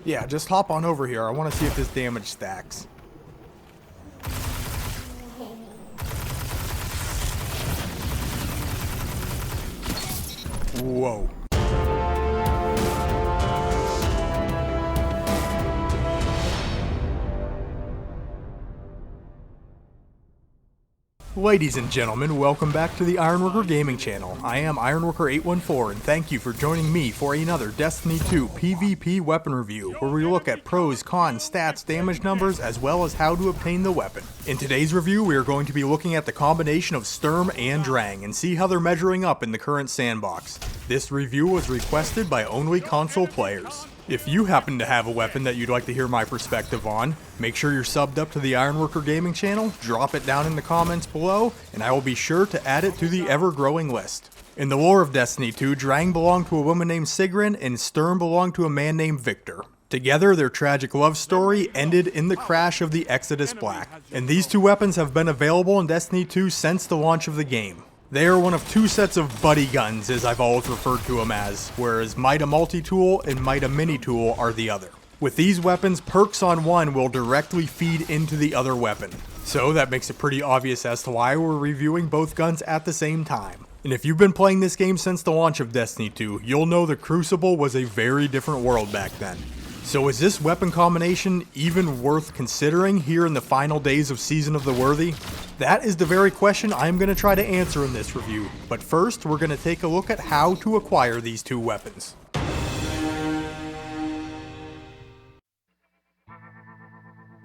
Yeah, just hop on over here. I want to see if this damage stacks. Whoa. Ladies and gentlemen, welcome back to the Ironworker Gaming Channel. I am Ironworker814 and thank you for joining me for another Destiny 2 PvP weapon review, where we look at pros, cons, stats, damage numbers, as well as how to obtain the weapon. In today's review, we are going to be looking at the combination of Sturm and Drang and see how they're measuring up in the current sandbox. This review was requested by only console players. If you happen to have a weapon that you'd like to hear my perspective on, make sure you're subbed up to the Ironworker Gaming Channel, drop it down in the comments below, and I will be sure to add it to the ever-growing list. In the lore of Destiny 2, Drang belonged to a woman named Sigrun, and Sturm belonged to a man named Victor. Together, their tragic love story ended in the crash of the Exodus Black, and these two weapons have been available in Destiny 2 since the launch of the game. They are one of two sets of buddy guns, as I've always referred to them as, whereas Mida Multi-Tool and Mida Mini-Tool are the other. With these weapons, perks on one will directly feed into the other weapon. So that makes it pretty obvious as to why we're reviewing both guns at the same time. And if you've been playing this game since the launch of Destiny 2, you'll know the Crucible was a very different world back then. So is this weapon combination even worth considering here in the final days of Season of the Worthy? That is the very question I'm going to try to answer in this review, but first we're going to take a look at how to acquire these two weapons.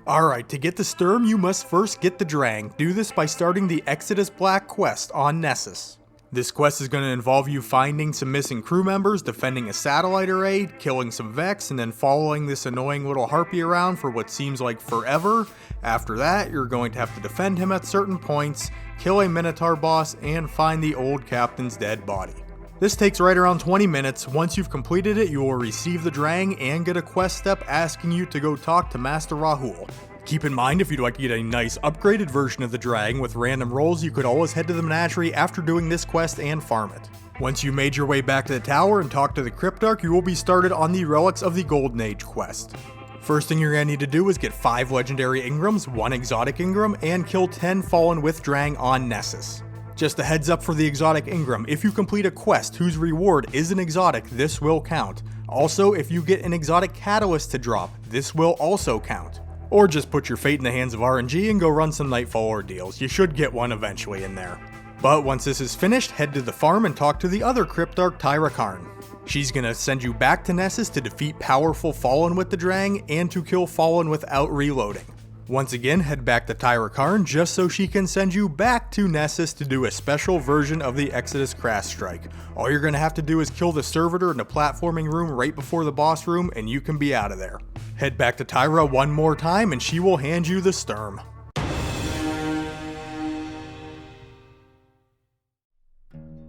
Alright, to get the Sturm you must first get the Drang. Do this by starting the Exodus Black quest on Nessus. This quest is going to involve you finding some missing crew members, defending a satellite array, killing some Vex, and then following this annoying little harpy around for what seems like forever. After that, you're going to have to defend him at certain points, kill a Minotaur boss, and find the old captain's dead body. This takes right around 20 minutes. Once you've completed it, you will receive the Drang and get a quest step asking you to go talk to Master Rahul. Keep in mind, if you'd like to get a nice upgraded version of the Drang with random rolls, you could always head to the menagerie after doing this quest and farm it. Once you made your way back to the tower and talk to the Cryptarch, you will be started on the Relics of the Golden Age quest. First thing you're going to need to do is get 5 legendary Ingrams, 1 exotic Ingram, and kill 10 Fallen with Drang on Nessus. Just a heads up for the exotic Ingram, if you complete a quest whose reward is an exotic, this will count. Also, if you get an exotic catalyst to drop, this will also count. Or just put your fate in the hands of RNG and go run some Nightfall ordeals. You should get one eventually in there. But once this is finished, head to the farm and talk to the other Cryptarch, Tyra Karn. She's gonna send you back to Nessus to defeat powerful Fallen with the Drang and to kill Fallen without reloading. Once again, head back to Tyra Karn just so she can send you back to Nessus to do a special version of the Exodus Crash Strike. All you're gonna have to do is kill the servitor in the platforming room right before the boss room and you can be out of there. Head back to Tyra one more time and she will hand you the Sturm.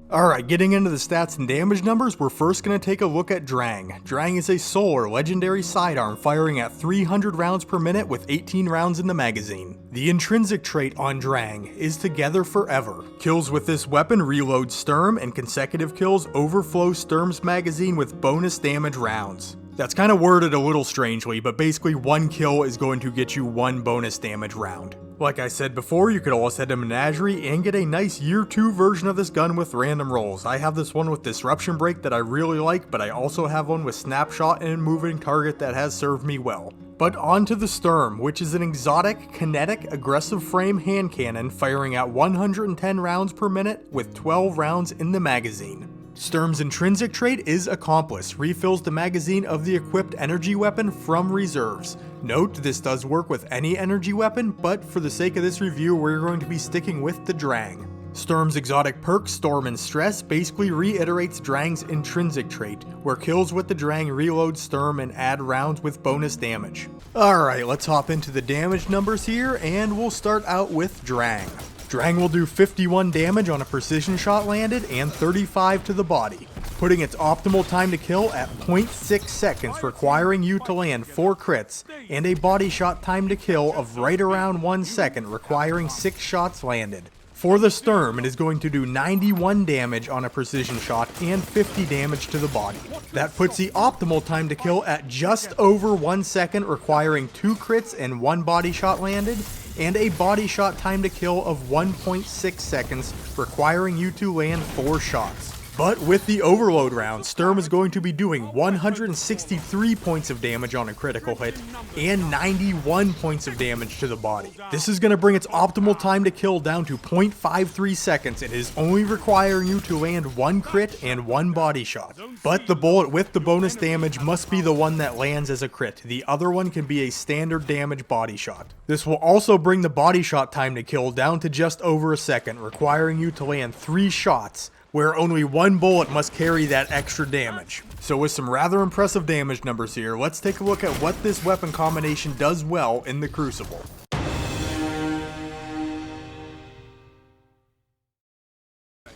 Alright, getting into the stats and damage numbers, we're first going to take a look at Drang. Drang is a solar legendary sidearm firing at 300 rounds per minute with 18 rounds in the magazine. The intrinsic trait on Drang is Together Forever. Kills with this weapon reload Sturm, and consecutive kills overflow Sturm's magazine with bonus damage rounds. That's kind of worded a little strangely, but basically one kill is going to get you 1 bonus damage round. Like I said before, you could always head to Menagerie and get a nice Year 2 version of this gun with random rolls. I have this one with Disruption Break that I really like, but I also have one with Snapshot and Moving Target that has served me well. But on to the Sturm, which is an exotic, kinetic, aggressive frame hand cannon firing at 110 rounds per minute with 12 rounds in the magazine. Sturm's intrinsic trait is Accomplice, refills the magazine of the equipped energy weapon from reserves. Note, this does work with any energy weapon, but for the sake of this review, we're going to be sticking with the Drang. Sturm's exotic perk, Storm and Stress, basically reiterates Drang's intrinsic trait, where kills with the Drang reload Sturm and add rounds with bonus damage. Alright, let's hop into the damage numbers here, and we'll start out with Drang. Drang will do 51 damage on a precision shot landed and 35 to the body, putting its optimal time to kill at 0.6 seconds, requiring you to land 4 crits, and a body shot time to kill of right around 1 second, requiring 6 shots landed. For the Sturm, it is going to do 91 damage on a precision shot and 50 damage to the body. That puts the optimal time to kill at just over 1 second, requiring 2 crits and 1 body shot landed, and a body shot time to kill of 1.6 seconds, requiring you to land 4 shots. But with the overload round, Sturm is going to be doing 163 points of damage on a critical hit and 91 points of damage to the body. This is going to bring its optimal time to kill down to 0.53 seconds. It is only requiring you to land 1 crit and 1 body shot. But the bullet with the bonus damage must be the one that lands as a crit. The other one can be a standard damage body shot. This will also bring the body shot time to kill down to just over a second, requiring you to land 3 shots, where only 1 bullet must carry that extra damage. So with some rather impressive damage numbers here, let's take a look at what this weapon combination does well in the Crucible.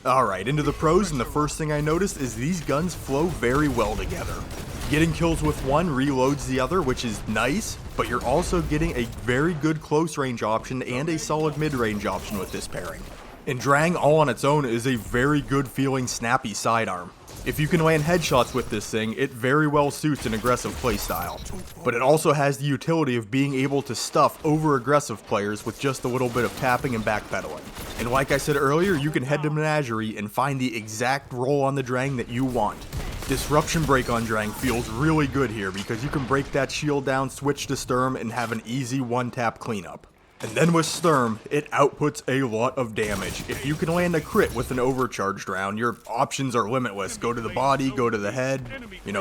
Alright, into the pros, and the first thing I noticed is these guns flow very well together. Getting kills with one reloads the other, which is nice, but you're also getting a very good close range option and a solid mid-range option with this pairing. And Drang all on its own is a very good feeling snappy sidearm. If you can land headshots with this thing, it very well suits an aggressive playstyle. But it also has the utility of being able to stuff over aggressive players with just a little bit of tapping and backpedaling. And like I said earlier, you can head to Menagerie and find the exact roll on the Drang that you want. Disruption break on Drang feels really good here because you can break that shield down, switch to Sturm, and have an easy one-tap cleanup. And then with Sturm, it outputs a lot of damage. If you can land a crit with an overcharged round, your options are limitless. Go to the body, go to the head,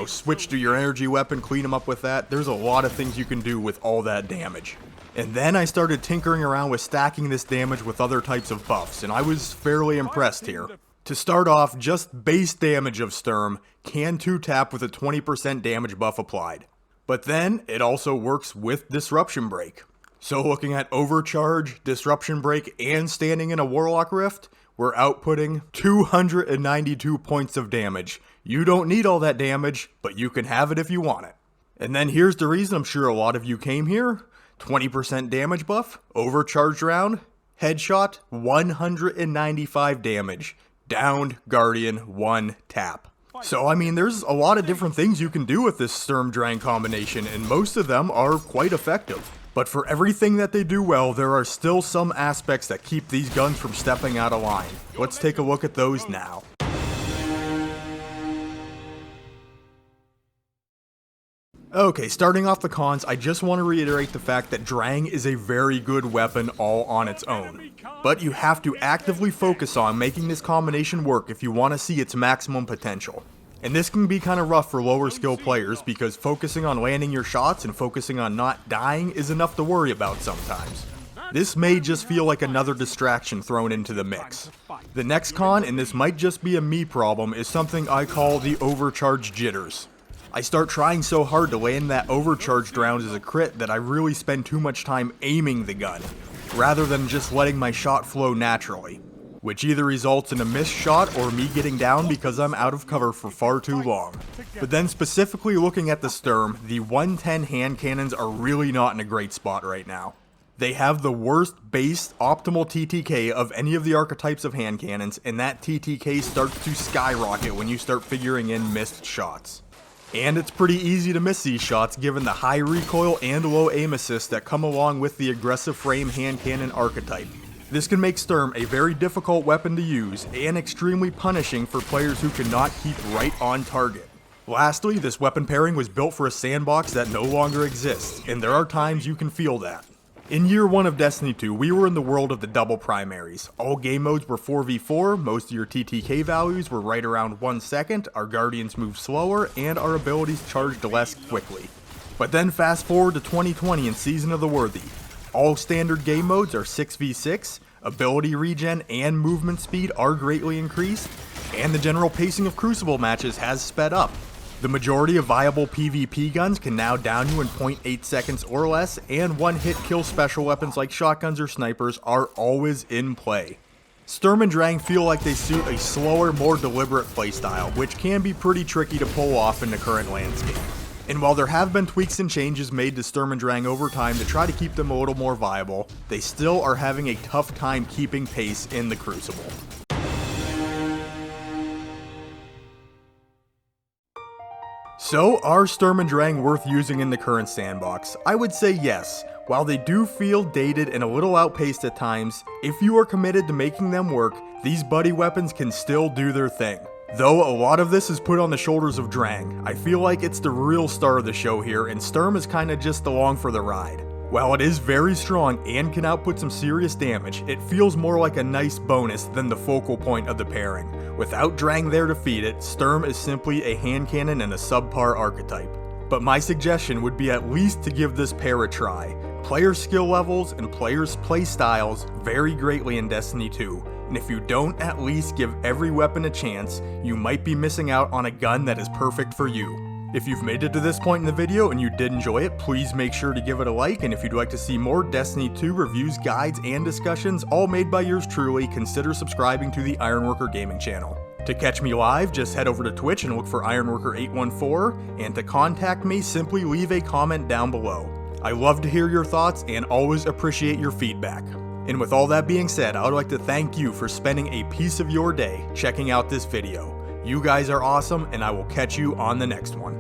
switch to your energy weapon, clean them up with that. There's a lot of things you can do with all that damage. And then I started tinkering around with stacking this damage with other types of buffs, and I was fairly impressed here. To start off, just base damage of Sturm can 2-tap with a 20% damage buff applied. But then, it also works with Disruption Break. So looking at Overcharge, Disruption Break, and standing in a Warlock Rift, we're outputting 292 points of damage. You don't need all that damage, but you can have it if you want it. And then here's the reason I'm sure a lot of you came here. 20% damage buff, Overcharged round, Headshot, 195 damage, Downed Guardian, 1 tap. So I mean, there's a lot of different things you can do with this Sturm Drang combination, and most of them are quite effective. But for everything that they do well, there are still some aspects that keep these guns from stepping out of line. Let's take a look at those now. Okay, starting off the cons, I just want to reiterate the fact that Drang is a very good weapon all on its own. But you have to actively focus on making this combination work if you want to see its maximum potential. And this can be kind of rough for lower skill players because focusing on landing your shots and focusing on not dying is enough to worry about sometimes. This may just feel like another distraction thrown into the mix. The next con, and this might just be a me problem, is something I call the overcharge jitters. I start trying so hard to land that overcharged round as a crit that I really spend too much time aiming the gun, rather than just letting my shot flow naturally, which either results in a missed shot or me getting down because I'm out of cover for far too long. But then specifically looking at the Sturm, the 110 hand cannons are really not in a great spot right now. They have the worst base optimal TTK of any of the archetypes of hand cannons, and that TTK starts to skyrocket when you start figuring in missed shots. And it's pretty easy to miss these shots given the high recoil and low aim assist that come along with the aggressive frame hand cannon archetype. This can make Sturm a very difficult weapon to use and extremely punishing for players who cannot keep right on target. Lastly, this weapon pairing was built for a sandbox that no longer exists, and there are times you can feel that. In year 1 of Destiny 2, we were in the world of the double primaries. All game modes were 4v4, most of your TTK values were right around 1 second, our guardians moved slower, and our abilities charged less quickly. But then fast forward to 2020 and Season of the Worthy. All standard game modes are 6v6, ability regen and movement speed are greatly increased, and the general pacing of Crucible matches has sped up. The majority of viable PvP guns can now down you in 0.8 seconds or less, and one-hit kill special weapons like shotguns or snipers are always in play. Sturm and Drang feel like they suit a slower, more deliberate playstyle, which can be pretty tricky to pull off in the current landscape. And while there have been tweaks and changes made to Sturm and Drang over time to try to keep them a little more viable, they still are having a tough time keeping pace in the Crucible. So, are Sturm and Drang worth using in the current sandbox? I would say yes. While they do feel dated and a little outpaced at times, if you are committed to making them work, these buddy weapons can still do their thing. Though a lot of this is put on the shoulders of Drang, I feel like it's the real star of the show here, and Sturm is kinda just along for the ride. While it is very strong and can output some serious damage, it feels more like a nice bonus than the focal point of the pairing. Without Drang there to feed it, Sturm is simply a hand cannon and a subpar archetype. But my suggestion would be at least to give this pair a try. Player skill levels and players' play styles vary greatly in Destiny 2, and if you don't at least give every weapon a chance, you might be missing out on a gun that is perfect for you. If you've made it to this point in the video and you did enjoy it, please make sure to give it a like, and if you'd like to see more Destiny 2 reviews, guides, and discussions, all made by yours truly, consider subscribing to the Ironworker Gaming channel. To catch me live, just head over to Twitch and look for Ironworker814, and to contact me, simply leave a comment down below. I love to hear your thoughts and always appreciate your feedback. And with all that being said, I would like to thank you for spending a piece of your day checking out this video. You guys are awesome, and I will catch you on the next one.